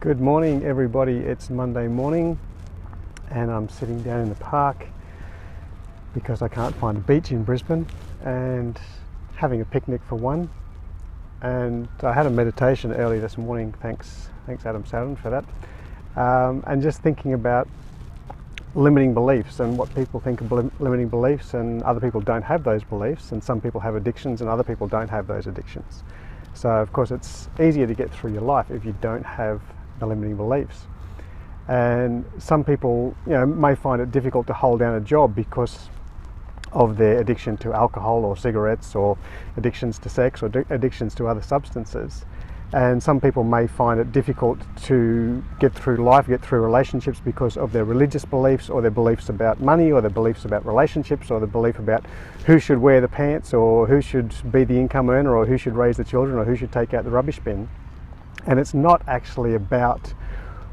Good morning everybody, it's Monday morning and I'm sitting down in the park because I can't find a beach in Brisbane and having a picnic for one. And I had a meditation early this morning, thanks Adam Sowden for that, and just thinking about limiting beliefs and what people think of limiting beliefs, and other people don't have those beliefs, and some people have addictions and other people don't have those addictions. So of course it's easier to get through your life if you don't have the limiting beliefs. And some people, may find it difficult to hold down a job because of their addiction to alcohol or cigarettes, or addictions to sex, or addictions to other substances. And some people may find it difficult to get through life, get through relationships because of their religious beliefs, or their beliefs about money, or their beliefs about relationships, or the belief about who should wear the pants, or who should be the income earner, or who should raise the children, or who should take out the rubbish bin. And it's not actually about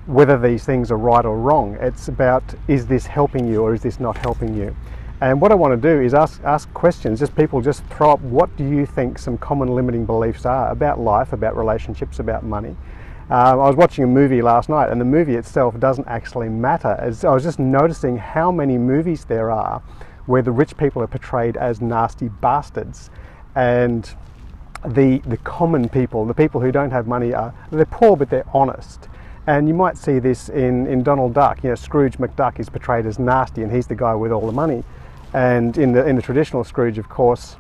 whether these things are right or wrong. It's about, is this helping you or is this not helping you? And what I want to do is ask questions. People just throw up, what do you think some common limiting beliefs are about life, about relationships, about money? I was watching a movie last night, and the movie itself doesn't actually matter. As I was just noticing how many movies there are where the rich people are portrayed as nasty bastards, and the common people, the people who don't have money, they're poor but they're honest. And you might see this in Donald Duck. Scrooge McDuck is portrayed as nasty, and he's the guy with all the money. And in the traditional Scrooge, of course,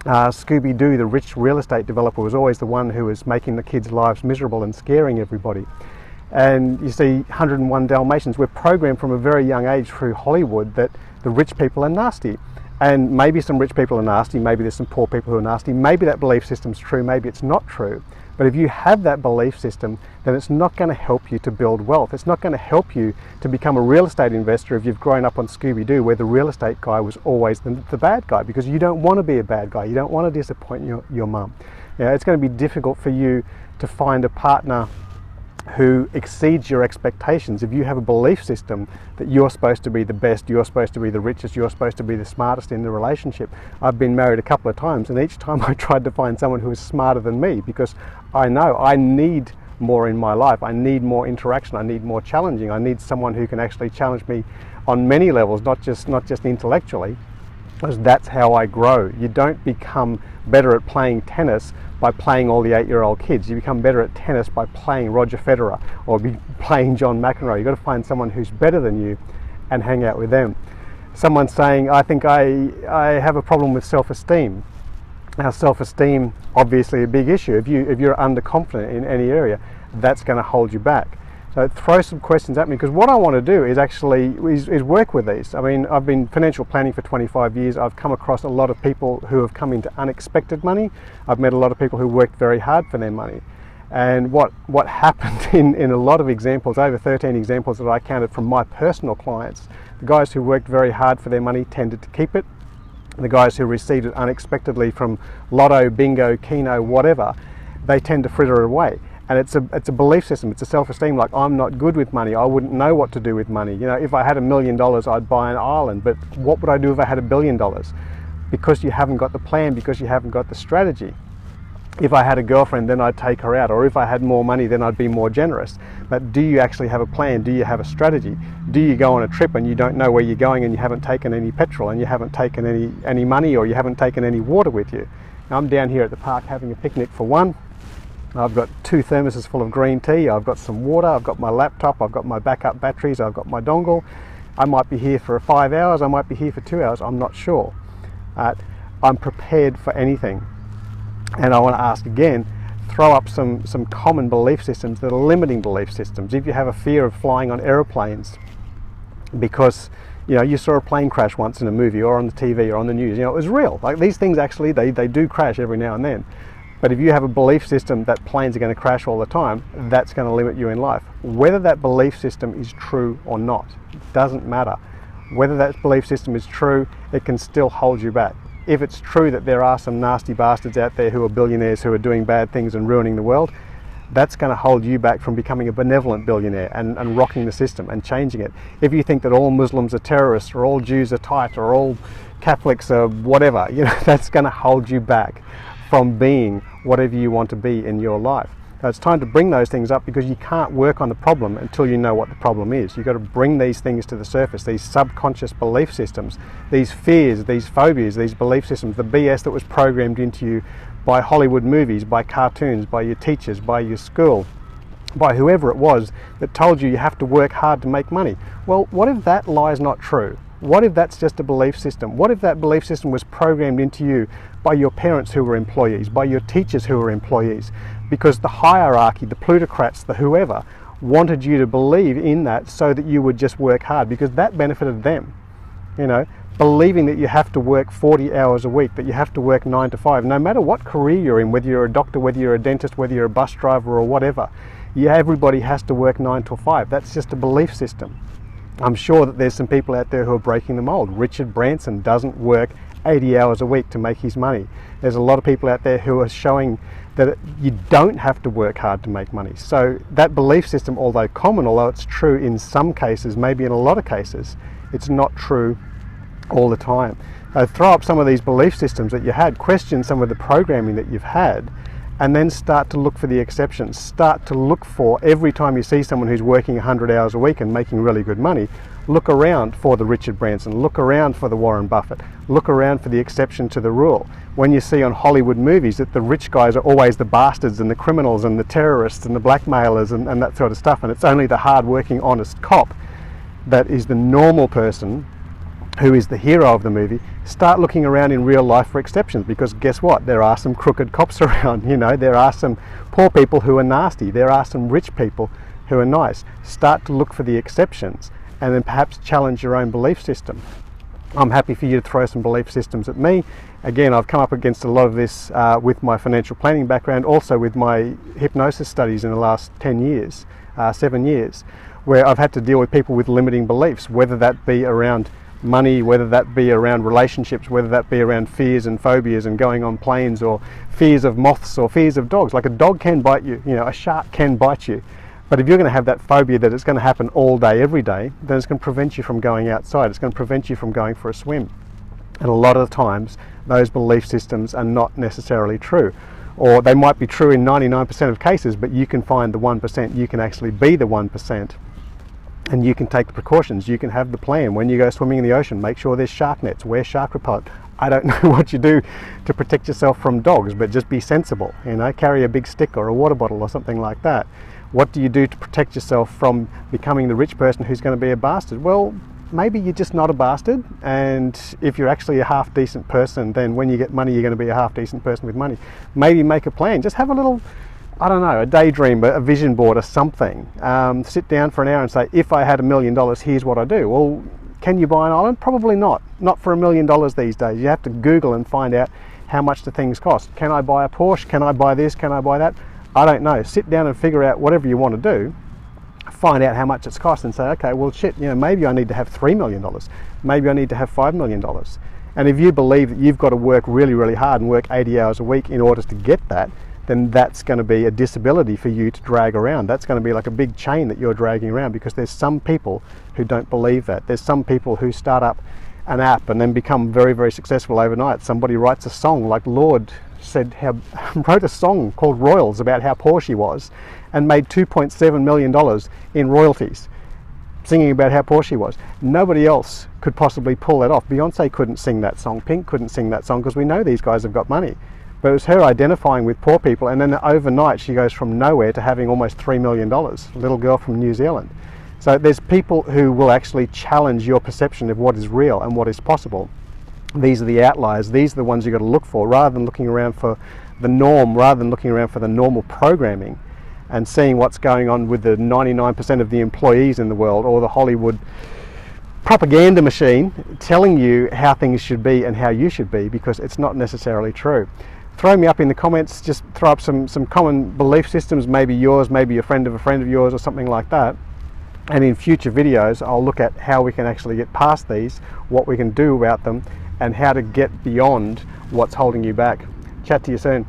Scooby-Doo, the rich real estate developer, was always the one who was making the kids' lives miserable and scaring everybody. And you see 101 Dalmatians. We're programmed from a very young age through Hollywood that the rich people are nasty. And maybe some rich people are nasty, maybe there's some poor people who are nasty, maybe that belief system's true, maybe it's not true. But if you have that belief system, then it's not going to help you to build wealth. It's not going to help you to become a real estate investor if you've grown up on Scooby-Doo, where the real estate guy was always the bad guy, because you don't want to be a bad guy. You don't want to disappoint your mum. It's going to be difficult for you to find a partner who exceeds your expectations if you have a belief system that you're supposed to be the best, you're supposed to be the richest, you're supposed to be the smartest in the relationship. I've been married a couple of times, and each time I tried to find someone who is smarter than me, because I know I need more in my life. I need more interaction. I need more challenging. I need someone who can actually challenge me on many levels, not just intellectually, because that's how I grow. You don't become better at playing tennis by playing all the 8-year-old kids. You become better at tennis by playing Roger Federer or playing John McEnroe. You've got to find someone who's better than you and hang out with them. Someone's saying, I think I have a problem with self-esteem. Now, self-esteem, obviously a big issue. If you're underconfident in any area, that's going to hold you back. So throw some questions at me, because what I want to do is actually work with these. I mean, I've been financial planning for 25 years. I've come across a lot of people who have come into unexpected money. I've met a lot of people who worked very hard for their money. And what happened in a lot of examples, over 13 examples that I counted from my personal clients, the guys who worked very hard for their money tended to keep it. The guys who received it unexpectedly from lotto, bingo, keno, whatever, they tend to fritter it away. And it's a belief system, it's a self-esteem, like, I'm not good with money, I wouldn't know what to do with money. If I had $1 million, I'd buy an island, but what would I do if I had $1 billion? Because you haven't got the plan, because you haven't got the strategy. If I had a girlfriend, then I'd take her out, or if I had more money, then I'd be more generous. But do you actually have a plan? Do you have a strategy? Do you go on a trip and you don't know where you're going, and you haven't taken any petrol, and you haven't taken any money, or you haven't taken any water with you? Now, I'm down here at the park having a picnic for one. I've got 2 thermoses full of green tea, I've got some water, I've got my laptop, I've got my backup batteries, I've got my dongle. I might be here for 5 hours, I might be here for 2 hours, I'm not sure. I'm prepared for anything. And I want to ask again, throw up some common belief systems that are limiting belief systems. If you have a fear of flying on aeroplanes because you saw a plane crash once in a movie or on the TV or on the news, it was real. Like, these things actually, they do crash every now and then. But if you have a belief system that planes are going to crash all the time, that's going to limit you in life. Whether that belief system is true or not, it doesn't matter. Whether that belief system is true, it can still hold you back. If it's true that there are some nasty bastards out there who are billionaires who are doing bad things and ruining the world, that's going to hold you back from becoming a benevolent billionaire and rocking the system and changing it. If you think that all Muslims are terrorists, or all Jews are tight, or all Catholics are whatever, that's going to hold you back from being whatever you want to be in your life. So it's time to bring those things up, because you can't work on the problem until you know what the problem is. You've got to bring these things to the surface, these subconscious belief systems, these fears, these phobias, these belief systems, the BS that was programmed into you by Hollywood movies, by cartoons, by your teachers, by your school, by whoever it was that told you have to work hard to make money. Well, what if that lie is not true? What if that's just a belief system? What if that belief system was programmed into you by your parents who were employees, by your teachers who were employees? Because the hierarchy, the plutocrats, the whoever, wanted you to believe in that so that you would just work hard, because that benefited them. You know, believing that you have to work 40 hours a week, that you have to work 9 to 5, no matter what career you're in, whether you're a doctor, whether you're a dentist, whether you're a bus driver or whatever, everybody has to work 9 to 5. That's just a belief system. I'm sure that there's some people out there who are breaking the mold. Richard Branson doesn't work 80 hours a week to make his money. There's a lot of people out there who are showing that you don't have to work hard to make money. So that belief system, although common, although it's true in some cases, maybe in a lot of cases, it's not true all the time. Throw up some of these belief systems that you had, question some of the programming that you've had, and then start to look for the exceptions. Start to look for, every time you see someone who's working 100 hours a week and making really good money, look around for the Richard Branson, look around for the Warren Buffett, look around for the exception to the rule. When you see on Hollywood movies that the rich guys are always the bastards and the criminals and the terrorists and the blackmailers and that sort of stuff, and it's only the hard-working, honest cop that is the normal person who is the hero of the movie, start looking around in real life for exceptions, because guess what? There are some crooked cops around, you know, there are some poor people who are nasty, there are some rich people who are nice. Start to look for the exceptions and then perhaps challenge your own belief system. I'm happy for you to throw some belief systems at me. Again, I've come up against a lot of this with my financial planning background, also with my hypnosis studies in the last 10 years, 7 years, where I've had to deal with people with limiting beliefs, whether that be around money, whether that be around relationships, whether that be around fears and phobias and going on planes, or fears of moths or fears of dogs. Like a dog can bite you, you know, a shark can bite you. But if you're going to have that phobia that it's going to happen all day, every day, then it's going to prevent you from going outside. It's going to prevent you from going for a swim. And a lot of the times, those belief systems are not necessarily true. Or they might be true in 99% of cases, but you can find the 1%. You can actually be the 1%. And you can take the precautions, you can have the plan. When you go swimming in the ocean, make sure there's shark nets, wear shark repellent. I don't know what you do to protect yourself from dogs, but just be sensible, you know, carry a big stick or a water bottle or something like that. What do you do to protect yourself from becoming the rich person who's going to be a bastard? Well, maybe you're just not a bastard, and if you're actually a half decent person, then when you get money, you're going to be a half decent person with money. Maybe make a plan, just have a little, I don't know, a daydream, a vision board or something. Sit down for an hour and say, if I had $1 million, here's what I do. Well, can you buy an island? Probably not. Not for $1 million these days. You have to Google and find out how much the things cost. Can I buy a Porsche? Can I buy this? Can I buy that? I don't know. Sit down and figure out whatever you want to do. Find out how much it's cost and say, okay, well, shit, you know, maybe I need to have $3 million. Maybe I need to have $5 million. And if you believe that you've got to work really, really hard and work 80 hours a week in order to get that, then that's going to be a disability for you to drag around. That's going to be like a big chain that you're dragging around, because there's some people who don't believe that. There's some people who start up an app and then become very, very successful overnight. Somebody writes a song, like Lorde said, wrote a song called Royals about how poor she was and made $2.7 million in royalties, singing about how poor she was. Nobody else could possibly pull that off. Beyonce couldn't sing that song. Pink couldn't sing that song, because we know these guys have got money. But it was her identifying with poor people, and then overnight she goes from nowhere to having almost $3 million, a little girl from New Zealand. So there's people who will actually challenge your perception of what is real and what is possible. These are the outliers. These are the ones you've got to look for, rather than looking around for the norm, rather than looking around for the normal programming and seeing what's going on with the 99% of the employees in the world, or the Hollywood propaganda machine telling you how things should be and how you should be, because it's not necessarily true. Throw me up in the comments, just throw up some common belief systems, maybe yours, maybe a friend of yours, or something like that. And in future videos, I'll look at how we can actually get past these, what we can do about them, and how to get beyond what's holding you back. Chat to you soon.